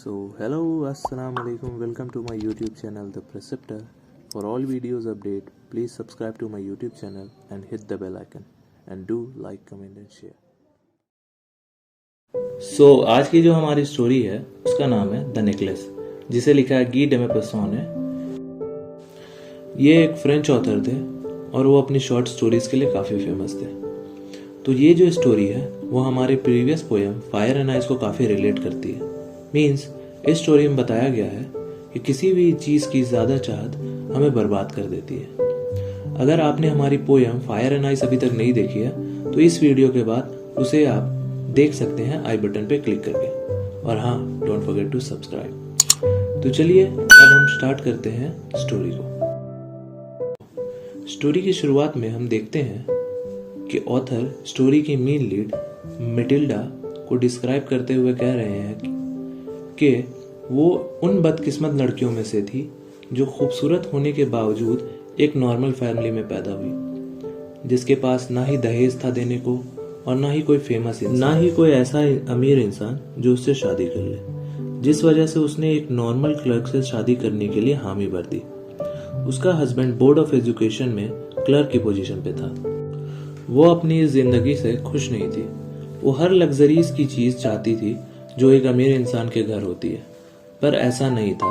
Hello, Assalamu alaikum. Welcome to my YouTube channel, The Preceptor. For all videos update, please subscribe to my YouTube channel and hit the bell icon. And do like, comment and share. आज की जो हमारी story है उसका नाम है the necklace, जिसे लिखा है गी डेमेपसॉन ने। ये एक फ्रेंच ऑथर थे और वो अपनी शॉर्ट स्टोरीज के लिए काफ़ी फेमस थे। तो ये जो स्टोरी है वो हमारे previous poem fire and ice को काफ़ी रिलेट करती है। मीन्स इस स्टोरी में बताया गया है कि किसी भी चीज़ की ज़्यादा चाहत हमें बर्बाद कर देती है। अगर आपने हमारी पोएम फायर एंड आइस अभी तक नहीं देखी है तो इस वीडियो के बाद उसे आप देख सकते हैं आई बटन पे क्लिक करके। और हाँ, डोंट फॉरगेट टू सब्सक्राइब। तो चलिए अब हम स्टार्ट करते हैं स्टोरी को। स्टोरी की शुरुआत में हम देखते हैं कि ऑथर स्टोरी की मेन लीड मैटिल्डा को डिस्क्राइब करते हुए कह रहे हैं कि वो उन बदकिस्मत लड़कियों में से थी जो खूबसूरत होने के बावजूद एक नॉर्मल फैमिली में पैदा हुई, जिसके पास ना ही दहेज था देने को और ना ही कोई फेमस इंसान, ना ही कोई ऐसा अमीर इंसान जो उससे शादी कर ले, जिस वजह से उसने एक नॉर्मल क्लर्क से शादी करने के लिए हामी भर दी। उसका हस्बैंड बोर्ड ऑफ एजुकेशन में क्लर्क की पोजीशन पे था। वो अपनी इस जिंदगी से खुश नहीं थी। वो हर लग्जरीज की चीज चाहती थी जो एक अमीर इंसान के घर होती है, पर ऐसा नहीं था।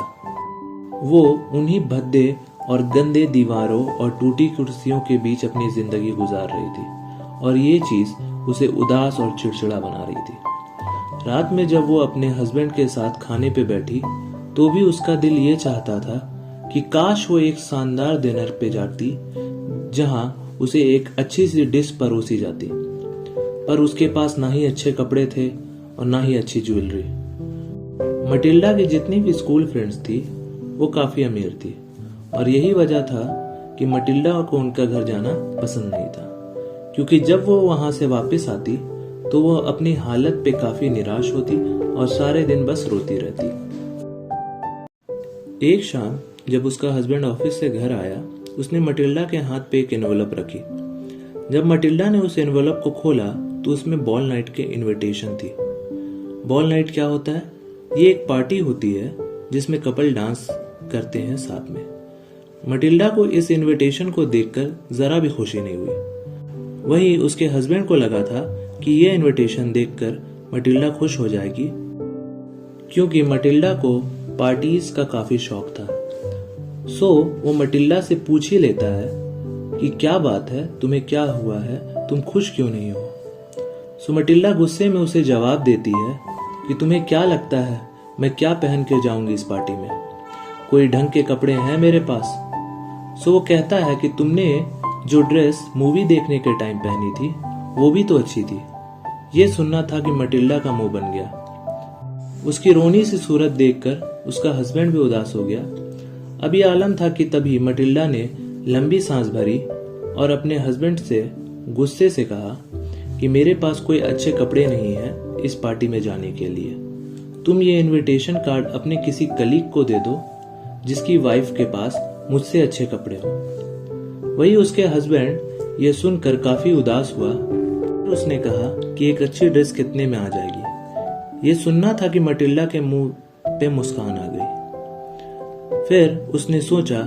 वो उन्हीं भद्दे और गंदे दीवारों और टूटी कुर्सियों के बीच अपनी जिंदगी गुजार रही थी और ये चीज उसे उदास और चिड़चिड़ा बना रही थी। रात में जब वो अपने हस्बैंड के साथ खाने पे बैठी तो भी उसका दिल ये चाहता था कि काश वो एक शानदार डिनर पे जाती जहां उसे एक अच्छी सी डिश परोसी जाती, पर उसके पास ना ही अच्छे कपड़े थे और ना ही अच्छी ज्वेलरी। मैटिल्डा की जितनी भी स्कूल फ्रेंड्स थी वो काफी अमीर थी और यही वजह था कि मैटिल्डा को उनका घर जाना पसंद नहीं था, क्योंकि जब वो वहां से वापस आती तो वो अपनी हालत पे काफी निराश होती और सारे दिन बस रोती रहती। एक शाम जब उसका हस्बैंड ऑफिस से घर आया, उसने मैटिल्डा के हाथ पे एक एनवेलप रखी। जब मैटिल्डा ने उस एनवेलप को खोला तो उसमें बॉल नाइट के इनविटेशन थी। बॉल नाइट क्या होता है? ये एक पार्टी होती है जिसमें कपल डांस करते हैं साथ में। मैटिल्डा को इस इनविटेशन को देखकर जरा भी खुशी नहीं हुई। वहीं उसके हस्बैंड को लगा था कि ये इनविटेशन देखकर मैटिल्डा खुश हो जाएगी, क्योंकि मैटिल्डा को पार्टीज का काफी शौक था। सो वो मैटिल्डा से पूछ ही लेता है कि क्या बात है, तुम्हें क्या हुआ है, तुम खुश क्यों नहीं हो? सो मैटिल्डा गुस्से में उसे जवाब देती है कि तुम्हें क्या लगता है मैं क्या पहन के जाऊंगी इस पार्टी में? कोई ढंग के कपड़े हैं मेरे पास? सो वो कहता है कि तुमने जो ड्रेस मूवी देखने के टाइम पहनी थी वो भी तो अच्छी थी। ये सुनना था कि मैटिल्डा का मुंह बन गया। उसकी रोनी सी सूरत देखकर उसका हस्बैंड भी उदास हो गया। अब ये आलम था कि तभी मैटिल्डा ने लंबी सांस भरी और अपने हस्बैंड से गुस्से से कहा कि मेरे पास कोई अच्छे कपड़े नहीं हैं इस पार्टी में जाने के लिए। तुम ये इनविटेशन कार्ड अपने किसी कलीग को दे दो जिसकी वाइफ के पास मुझसे अच्छे कपड़े हो। वही उसके हस्बैंड ये सुनकर काफी उदास हुआ और उसने कहा कि एक अच्छी ड्रेस कितने में आ जाएगी? ये सुनना था कि मैटिल्डा के मुंह पे मुस्कान आ गई। फिर उसने सोचा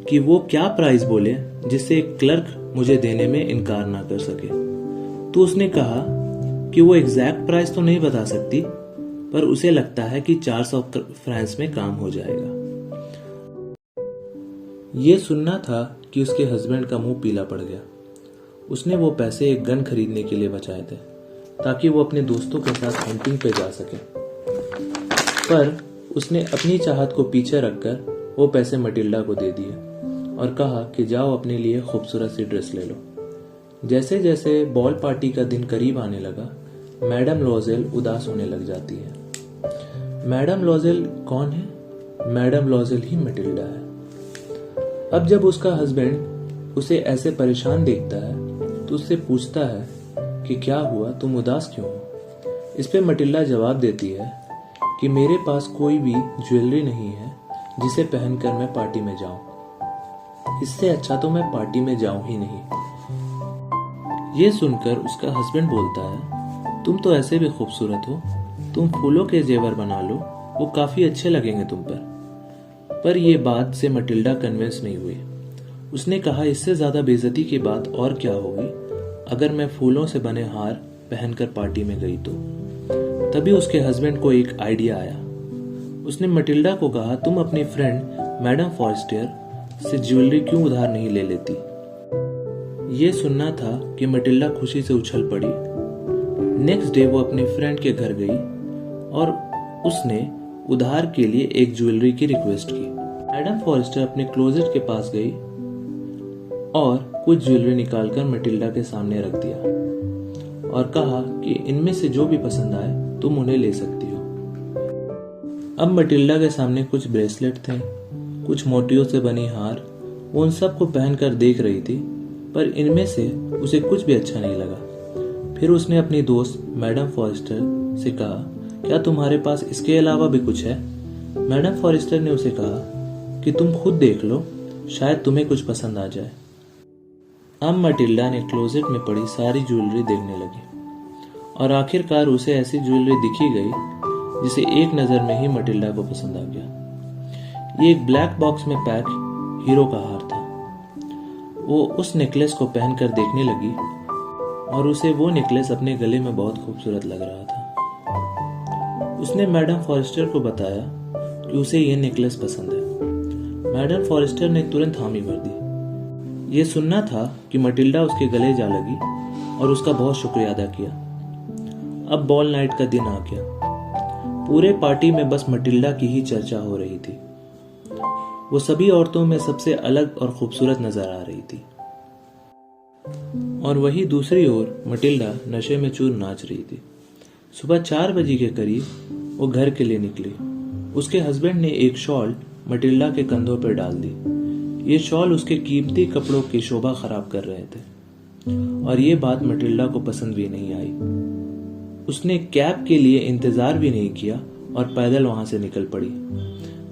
कि वो क्या प्राइस बोले जिससे एक क्लर्क मुझे देने में इनकार ना कर सके। तो उसने कहा कि वो एग्जैक्ट प्राइस तो नहीं बता सकती, पर उसे लगता है कि 400 फ्रांस में काम हो जाएगा। ये सुनना था कि उसके हस्बैंड का मुंह पीला पड़ गया। उसने वो पैसे एक गन खरीदने के लिए बचाए थे ताकि वो अपने दोस्तों के साथ हंटिंग पे जा सके, पर उसने अपनी चाहत को पीछे रखकर वो पैसे मैटिल्डा को दे दिए और कहा कि जाओ अपने लिए खूबसूरत सी ड्रेस ले लो। जैसे जैसे बॉल पार्टी का दिन करीब आने लगा, मैडम लॉजेल उदास होने लग जाती है। मैडम लॉजेल कौन है? मैडम लॉजेल ही मैटिल्डा है। अब जब उसका हस्बैंड उसे ऐसे परेशान देखता है तो उससे पूछता है कि क्या हुआ, तुम उदास क्यों हो? इस पे मैटिल्डा जवाब देती है कि मेरे पास कोई भी ज्वेलरी नहीं है जिसे पहनकर मैं पार्टी में जाऊं। इससे अच्छा तो मैं पार्टी में जाऊं ही नहीं। ये सुनकर उसका हस्बैंड बोलता है, तुम तो ऐसे भी खूबसूरत हो, तुम फूलों के जेवर बना लो वो काफी अच्छे लगेंगे तुम पर ये बात से मटिल्डा कन्विंस नहीं हुई। उसने कहा, इससे ज्यादा बेइज्जती की बात और क्या होगी अगर मैं फूलों से बने हार पहनकर पार्टी में गई तो। तभी उसके हस्बैंड को एक आइडिया आया। उसने मटिल्डा को कहा, तुम अपनी फ्रेंड मैडम फॉरेस्टर से ज्वेलरी क्यों उधार नहीं ले लेती। ये सुनना था कि मटिल्डा खुशी से उछल पड़ी। नेक्स्ट डे वो अपने फ्रेंड के घर गई और उसने उधार के लिए एक ज्वेलरी की रिक्वेस्ट की। मैडम फॉरेस्टर अपने क्लोजेट के पास गई और कुछ ज्वेलरी निकालकर मटिल्डा के सामने रख दिया और कहा कि इनमें से जो भी पसंद आए तुम उन्हें ले सकती हो। अब मटिल्डा के सामने कुछ ब्रेसलेट थे, कुछ मोतियों से बनी हार। वो उन सब को पहनकर देख रही थी, पर इनमें से उसे कुछ भी अच्छा नहीं लगा। फिर उसने अपनी दोस्त मैडम फॉरेस्टर से कहा, क्या तुम्हारे पास इसके अलावा भी कुछ है। मैडम फॉरेस्टर ने उसे कहा कि तुम खुद देख लो, शायद तुम्हें कुछ पसंद आ जाए। अब मटिल्डा ने क्लोजेट में पड़ी सारी ज्वेलरी देखने लगी और आखिरकार उसे ऐसी ज्वेलरी दिखी गई जिसे एक नजर में ही मटिल्डा को पसंद आ गया। ये एक ब्लैक बॉक्स में पैक हीरो का हार था। वो उस नेकलेस को पहनकर देखने लगी और उसे वो नेकलेस अपने गले में बहुत खूबसूरत लग रहा था। उसने मैडम फॉरेस्टर को बताया कि उसे ये नेकलेस पसंद है। मैडम फॉरेस्टर ने तुरंत हामी भर दी। ये सुनना था कि मटिल्डा उसके गले जा लगी और उसका बहुत शुक्रिया अदा किया। अब बॉल नाइट का दिन आ गया। पूरे पार्टी में बस मटिल्डा की ही चर्चा हो रही थी। वो सभी औरतों में सबसे अलग और खूबसूरत नजर आ रही थी। और वही दूसरी ओर मटिल्डा नशे में चूर नाच रही थी। सुबह 4 बजे के करीब वो घर के लिए निकली। उसके हस्बैंड ने एक शॉल मटिल्डा के कंधों पर डाल दी। ये शॉल उसके कीमती कपड़ों की शोभा खराब कर रहे थे और ये बात मटिल्डा को पसंद भी नहीं आई। उसने कैब के लिए इंतजार भी नहीं किया और पैदल वहां से निकल पड़ी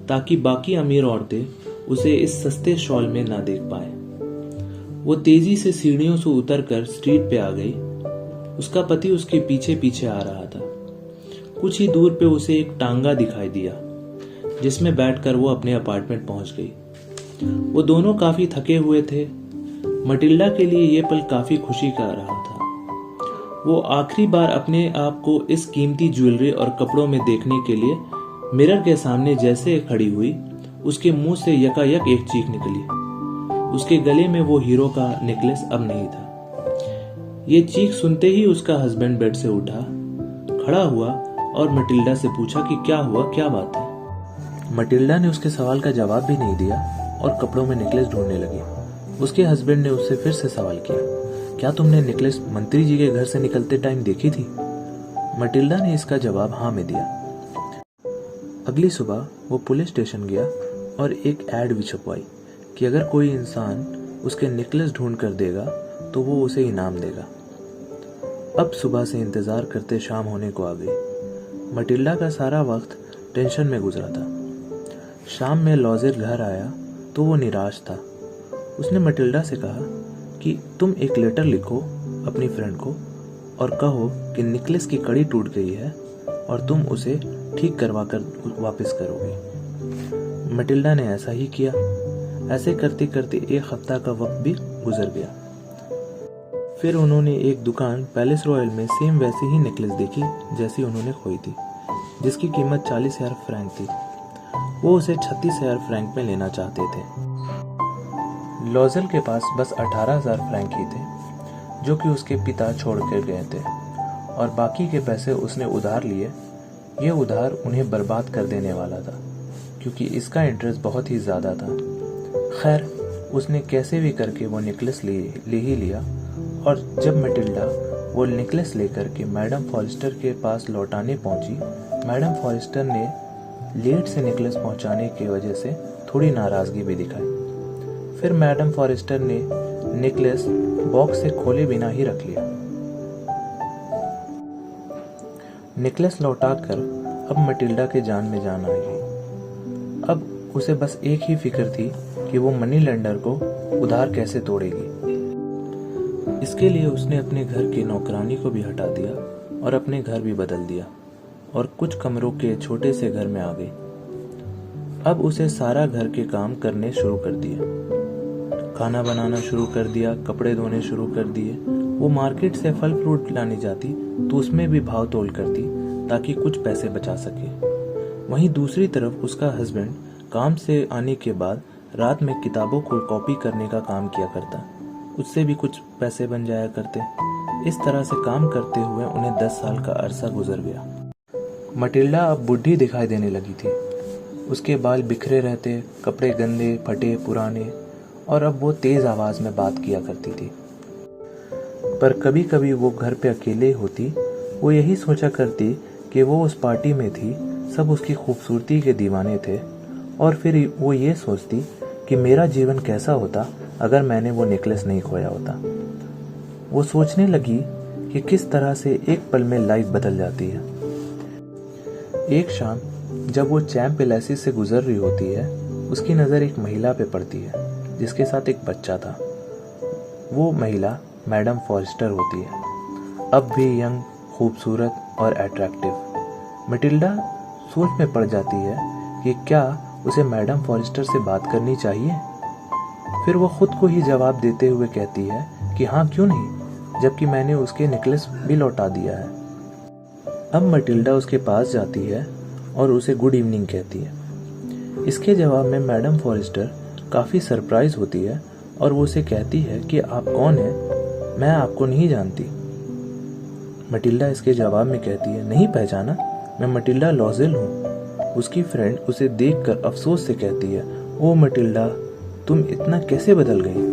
ताकि बाकी अमीर औरतें उसे इस सस्ते शॉल में ना देख पाए। वो तेजी से सीढ़ियों से उतरकर स्ट्रीट पे आ गई। उसका पति उसके पीछे पीछे आ रहा था। कुछ ही दूर पे उसे एक टांगा दिखाई दिया जिसमें बैठकर वो अपने अपार्टमेंट पहुंच गई। वो दोनों काफी थके हुए थे। मटिल्डा के लिए ये पल काफी खुशी का रहा था। वो आखिरी बार अपने आप को इस कीमती ज्वेलरी और कपड़ों में देखने के लिए मिरर के सामने जैसे खड़ी हुई, उसके मुंह से यकायक एक चीख निकली। उसके गले में वो हीरो का नेकलेस अब नहीं था। ये चीख सुनते ही उसका हस्बैंड बेड से उठा, खड़ा हुआ और मटिल्डा से पूछा कि क्या हुआ, क्या बात है। मटिल्डा ने उसके सवाल का जवाब भी नहीं दिया और कपड़ों में नेकलेस ढूंढने लगी। उसके हस्बैंड ने उससे फिर से सवाल किया, क्या तुमने नेकलेस मंत्री जी के घर से निकलते टाइम देखी थी। मटिल्डा ने इसका जवाब हाँ में दिया। अगली सुबह वो पुलिस स्टेशन गया और एक एड भी छपवाई कि अगर कोई इंसान उसके नेकलेस ढूंढ कर देगा तो वो उसे इनाम देगा। अब सुबह से इंतजार करते शाम होने को आ गई। मटिल्डा का सारा वक्त टेंशन में गुजरा था। शाम में लॉजिर घर आया तो वो निराश था। उसने मटिल्डा से कहा कि तुम एक लेटर लिखो अपनी फ्रेंड को और कहो कि नेकलेस की कड़ी टूट गई है और तुम उसे ठीक करवा कर वापस करोगे। मटिल्डा ने ऐसा ही किया। ऐसे करते करते 1 हफ्ता का वक्त भी गुजर गया। फिर उन्होंने एक दुकान पैलेस रॉयल में सेम वैसी ही नेकलेस देखी जैसी उन्होंने खोई थी, जिसकी कीमत 40,000 फ्रैंक थी। वो उसे 36,000 फ्रैंक में लेना चाहते थे। लॉजल के पास बस 18,000 फ्रैंक ही थे, जो कि उसके पिता छोड़ कर गए थे, और बाकी के पैसे उसने उधार लिए। ये उधार उन्हें बर्बाद कर देने वाला था, क्योंकि इसका इंटरेस्ट बहुत ही ज़्यादा था। खैर, उसने कैसे भी करके वो नेकलेस ले ही लिया, और जब मटिल्डा वो नेकलेस लेकर के मैडम फॉरेस्टर के पास लौटाने पहुंची, मैडम फॉरेस्टर ने लेट से नेकलेस पहुंचाने की वजह से थोड़ी नाराज़गी भी दिखाई। फिर मैडम फॉरेस्टर ने नेकलेस बॉक्स से खोले बिना ही रख लिया। नेकलेस लौटाकर अब मटिल्डा के जान में जान आ गई। अब उसे बस एक ही फिक्र थी कि वो मनी लेंडर को उधार कैसे तोड़ेगी। इसके लिए उसने अपने घर की नौकरानी को भी हटा दिया और अपने घर भी बदल दिया। और कुछ कमरों के छोटे से घर में आ गई। अब उसे सारा घर के काम करने शुरू कर दिए। खाना बनाना शुरू कर दिया, कपड़े धोने शुरू कर दिए। वो मार्केट से फल फ्रूट लाने जाती तो उसमें भी भाव तोल करती ताकि कुछ पैसे बचा सके। वहीं दूसरी तरफ उसका हस्बैंड काम से आने के बाद रात में किताबों को कॉपी करने का काम किया करता। उससे भी कुछ पैसे बन जाया करते। इस तरह से काम करते हुए उन्हें 10 साल का अरसा गुजर गया। मटिल्डा अब बुढ़ी दिखाई देने लगी थी। उसके बाल बिखरे रहते, कपड़े गंदे, फटे, पुराने, और अब वो तेज आवाज में बात किया करती थी। पर कभी कभी वो घर पे अकेले होती, वो यही सोचा करती कि वो उस पार्टी में थी, सब उसकी खूबसूरती के दीवाने थे, और फिर वो ये सोचती कि मेरा जीवन कैसा होता अगर मैंने वो नेकलेस नहीं खोया होता। वो सोचने लगी कि किस तरह से एक पल में लाइफ बदल जाती है। एक शाम जब वो चैम्प पिलेसी से गुजर रही होती है, उसकी नज़र एक महिला पे पड़ती है जिसके साथ एक बच्चा था। वो महिला मैडम फॉरेस्टर होती है, अब भी यंग, खूबसूरत और अट्रैक्टिव। मटिल्डा सोच में पड़ जाती है कि क्या उसे मैडम फॉरेस्टर से बात करनी चाहिए। फिर वो खुद को ही जवाब देते हुए कहती है कि हाँ, क्यों नहीं, जबकि मैंने उसके नेकलेस भी लौटा दिया है। अब मटिल्डा उसके पास जाती है और उसे गुड इवनिंग कहती है। इसके जवाब में मैडम फॉरेस्टर काफ़ी सरप्राइज होती है और वो उसे कहती है कि आप कौन हैं, मैं आपको नहीं जानती। मटिल्डा इसके जवाब में कहती है, नहीं पहचाना, मैं मटिल्डा लॉजेल हूँ। उसकी फ्रेंड उसे देखकर अफसोस से कहती है, ओ मटिल्डा, तुम इतना कैसे बदल गई।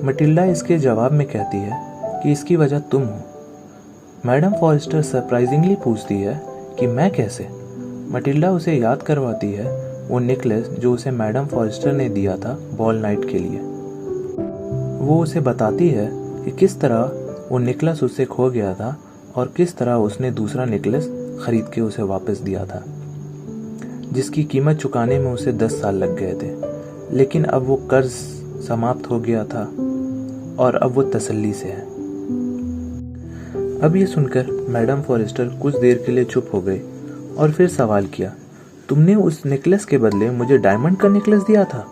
मटिल्डा इसके जवाब में कहती है कि इसकी वजह तुम हो। मैडम फॉरेस्टर सरप्राइजिंगली पूछती है कि मैं कैसे। मटिल्डा उसे याद करवाती है वो नेकलेस जो उसे मैडम फॉरेस्टर ने दिया था बॉल नाइट के लिए। वो उसे बताती है कि किस तरह वो नेकलेस उससे खो गया था और किस तरह उसने दूसरा नेकलेस खरीद के उसे वापस दिया था, जिसकी कीमत चुकाने में उसे 10 साल लग गए थे। लेकिन अब वो कर्ज समाप्त हो गया था और अब वो तसल्ली से है। अब ये सुनकर मैडम फॉरेस्टर कुछ देर के लिए चुप हो गई और फिर सवाल किया, तुमने उस नेकलेस के बदले मुझे डायमंड का नेकलेस दिया था?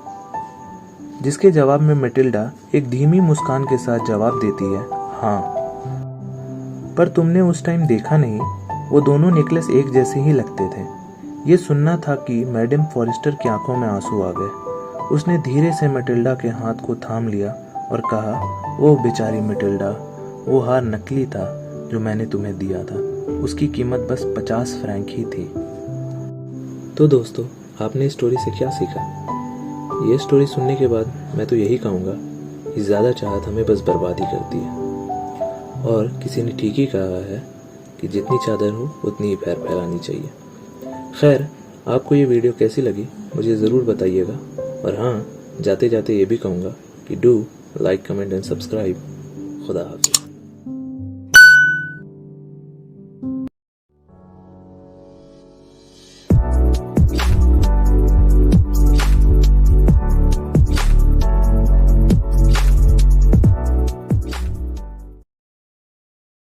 जिसके जवाब में मटिल्डा एक धीमी मुस्कान के साथ जवाब देती है, हाँ। पर तुमने उस टाइम देखा नहीं, वो दोनों नेकलेस एक जैसे ही लगते थे। ये सुनना था कि मैडम फॉरेस्टर की आंखों में आंसू आ गए। उसने धीरे से मटिल्डा के हाथ को थाम लिया और कहा, ओह बेचारी मटिल्डा, वो हार नकली था जो मैंने तुम्हें दिया था, उसकी कीमत बस 50 फ्रैंक ही थी। तो दोस्तों, आपने इस स्टोरी से क्या सीखा? ये स्टोरी सुनने के बाद मैं तो यही कहूँगा कि ज़्यादा चाहत हमें बस बर्बादी करती है। और किसी ने ठीक ही कहा है कि जितनी चादर हो उतनी ही पैर फैलानी चाहिए। खैर, आपको ये वीडियो कैसी लगी मुझे ज़रूर बताइएगा। और हाँ, जाते जाते ये भी कहूँगा कि do like, comment and subscribe. खुदा हाफिज़।